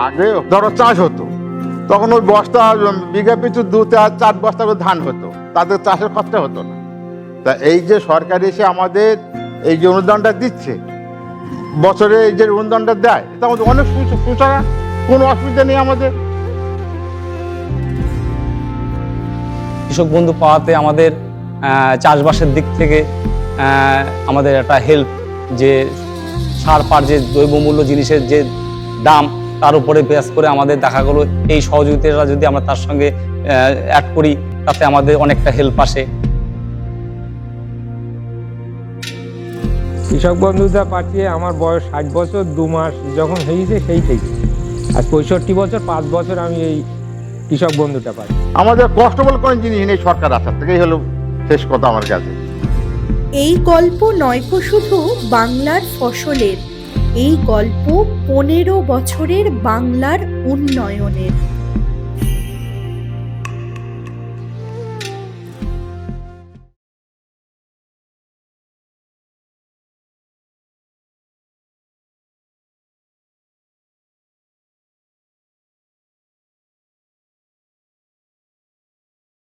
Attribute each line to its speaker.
Speaker 1: আগে ধরো চাষ হতো, তখন ওই বস্তা বিঘা পিছু 2-4 বস্তা করে ধান হতো, তাদের চাষের খরচা হতো না। তা এই যে সরকার এসে আমাদের এই যে অনুদানটা দিচ্ছে, বছরে এই যে অনুদানটা দেয়, এটা আমাদের অনেক সুবিধা, কোনো অসুবিধা নেই আমাদের।
Speaker 2: কৃষক বন্ধু পাওয়াতে আমাদের চাষবাসের দিক থেকে আমাদের একটা হেল্প, যে সার পার যে দ্রব্যমূল্য জিনিসের যে দাম, তার উপরে বেস করে আমাদের দেখা গেলো এই সহযোগিতাটা যদি আমরা তার সঙ্গে অ্যাড করি, তাতে আমাদের অনেকটা হেল্প আসে।
Speaker 3: কৃষক বন্ধুটা পাঠিয়ে আমার বয়স 60 বছর 2 মাস যখন হয়েছে সেই থেকে, আর 65 বছর 5 বছর আমি এই কৃষক বন্ধুটা পাই।
Speaker 1: আমাদের কষ্ট বলে কোনো জিনিস নেই সরকার আসার থেকে, এই হলো শেষ কথা আমার কাছে।
Speaker 4: এই গল্প নয়কো শুধু বাংলার ফসলের, এই গল্প 15 বছরের বাংলার উন্নয়নের।